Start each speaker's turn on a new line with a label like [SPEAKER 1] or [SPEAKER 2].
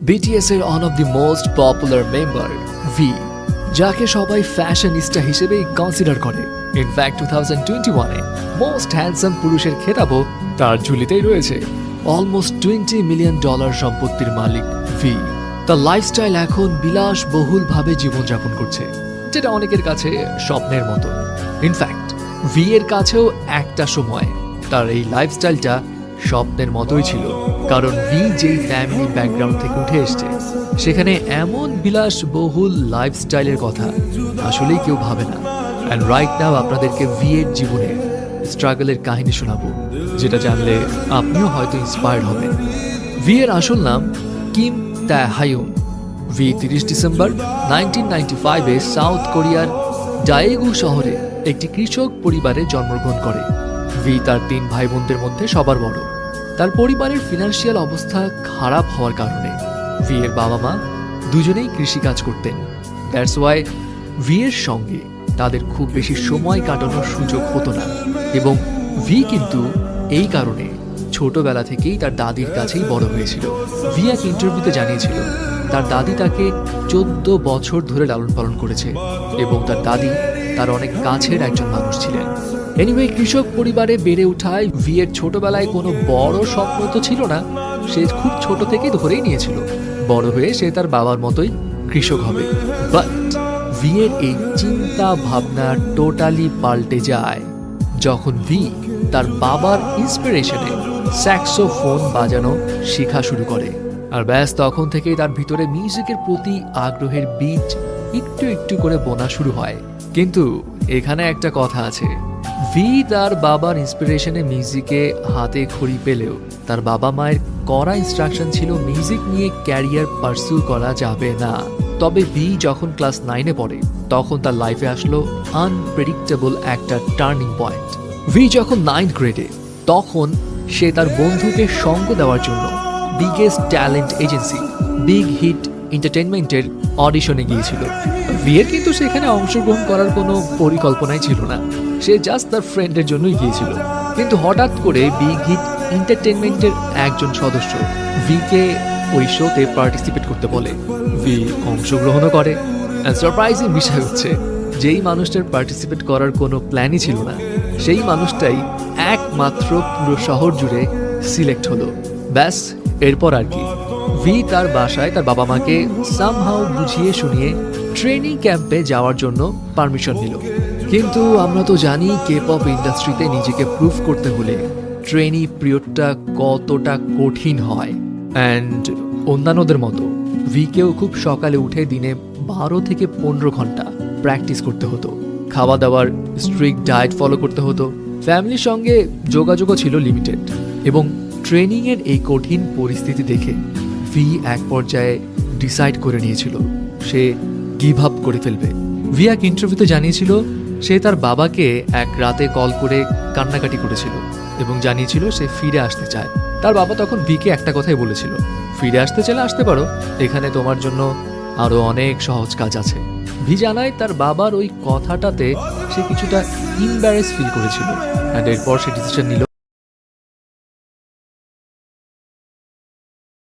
[SPEAKER 1] BTS এর one of the most popular member V, যাকে সবাই ফ্যাশনিস্টা হিসেবেই কনসিডার করে। ইনফ্যাক্ট 2021-এ মোস্ট হ্যান্ডসাম পুরুষের খেতাবও তার ঝুলিতেই রয়েছে। অলমোস্ট $20 মিলিয়ন সম্পত্তির মালিক ভি। তার লাইফস্টাইল এখন বিলাসবহুলভাবে জীবনযাপন করছে, যেটা অনেকের কাছে স্বপ্নের মতো। ইনফ্যাক্ট ভি এর কাছেও একটা সময় তার এই লাইফস্টাইলটা স্বপ্নের মতোই ছিল, কারণ ভি যেই ফ্যামিলি ব্যাকগ্রাউন্ড থেকে উঠে এসছে সেখানে এমন বিলাসবহুল লাইফস্টাইলের কথা আসলেই কেউ ভাবে না। অ্যান্ড রাইট নাও আপনাদেরকে ভি এর জীবনে স্ট্রাগলের কাহিনী শোনাবো, যেটা জানলে আপনিও হয়তো ইন্সপায়ার্ড হবেন। ভি এর আসল নাম কিম তাহায়ুন। ভি 30 ডিসেম্বর 1995-এ সাউথ কোরিয়ার ডায়েগু শহরে একটি কৃষক পরিবারে জন্মগ্রহণ করে। ভি তার 3 ভাই বোনদের মধ্যে সবার বড়। তার পরিবারের ফিনান্সিয়াল অবস্থা খারাপ হওয়ার কারণে ভি এর বাবা মা দুজনেই কৃষিকাজ করতেন। দ্যাটস ওয়াই ভি এর সঙ্গে তাদের খুব বেশি সময় কাটানোর সুযোগ হতো না, এবং ভি কিন্তু এই কারণে ছোটবেলা থেকেই তার দাদির কাছেই বড় হয়েছিল। ভি এক ইন্টারভিউতে জানিয়েছিল তার দাদি তাকে 14 বছর ধরে লালন পালন করেছে, এবং তার দাদি তার অনেক কাছের একজন মানুষ ছিলেন। এনিওয়ে, কৃষক পরিবারে বেড়ে ওঠায় ভি এর ছোটবেলায় কোনো বড় স্বপ্ন তো ছিল না। সে খুব ছোট থেকেই ধরেই নিয়েছিল বড় হয়ে সে তার বাবার মতোই কৃষক হবে। বাট ভি এর এই চিন্তা ভাবনা টোটালি পাল্টে যায় যখন ভি তার বাবার ইন্সপিরেশনে স্যাক্সোফোন বাজানো শেখা শুরু করে। আর ব্যাস তখন থেকেই তার ভিতরে মিউজিকের প্রতি আগ্রহের বীজ একটু একটু করে বোনা শুরু হয়। কিন্তু এখানে একটা কথা আছে, ভি তার বাবার ইন্সপিরেশনে মিউজিকে হাতে খড়ি পেলেও তার বাবা মায়ের কড়া ইনস্ট্রাকশন ছিল মিউজিক নিয়ে ক্যারিয়ার পার্সু করা যাবে না। তবে ভি যখন ক্লাস 9-এ পড়ে তখন তার লাইফে আসলো আনপ্রেডিক্টেবল একটা টার্নিং পয়েন্ট। ভি যখন 9th গ্রেডে, তখন সে তার বন্ধুকে সঙ্গ দেওয়ার জন্য biggest talent agency big hit এন্টারটেইনমেন্টের অডিশনে গিয়েছিল। ভি এর কিন্তু সেখানে অংশগ্রহণ করার কোনো পরিকল্পনাই ছিল না, সে জাস্ট তার ফ্রেন্ডের জন্যই গিয়েছিল। কিন্তু হঠাৎ করে বিগ হিট এন্টারটেইনমেন্টের একজন সদস্য ভিকে ওই শোতে পার্টিসিপেট করতে বলে। ভি অংশগ্রহণও করে। সারপ্রাইজিং বিষয় হচ্ছে, যেই মানুষটার পার্টিসিপেট করার কোনো প্ল্যানই ছিল না, সেই মানুষটাই একমাত্র পুরো শহর জুড়ে সিলেক্ট হলো। ব্যাস এরপর আর কি, ভি তার বাসায় তার বাবা মাকে সামহাউ বুঝিয়ে শুনিয়ে ট্রেনিং ক্যাম্পে যাওয়ার জন্য পারমিশন নিল। কিন্তু আমরা তো জানি কে-পপ ইন্ডাস্ট্রিতে নিজেকে প্রুভ করতে হলে ট্রেনি পিরিয়ডটা কতটা কঠিন হয়। অ্যান্ড অন্যান্যদের মতো ভিকেও খুব সকালে উঠে দিনে 12 থেকে 15 ঘন্টা প্র্যাকটিস করতে হতো। খাওয়া দাওয়ার স্ট্রিক্ট ডায়েট ফলো করতে হতো। ফ্যামিলির সঙ্গে যোগাযোগও ছিল লিমিটেড, এবং ট্রেনিংয়ের এই কঠিন পরিস্থিতি দেখে ভি এক পর্যায়ে ডিসাইড করে নিয়েছিল সে গিভ আপ করে ফেলবে। ভি এক ইন্টারভিউতে জানিয়েছিল সে তার বাবাকে এক রাতে কল করে কান্নাকাটি করেছিল এবং জানিয়েছিল সে ফিরে আসতে চায়। তার বাবা তখন ভিকে একটা কথাই বলেছিল, ফিরে আসতে চাইলে আসতে পারো, এখানে তোমার জন্য আরো অনেক সহজ কাজ আছে। ভি জানায় তার বাবার ওই কথাটাতে সে কিছুটা ইম্বারেস ফিল করেছিল, অ্যান্ড এরপর সে ডিসিশন নিল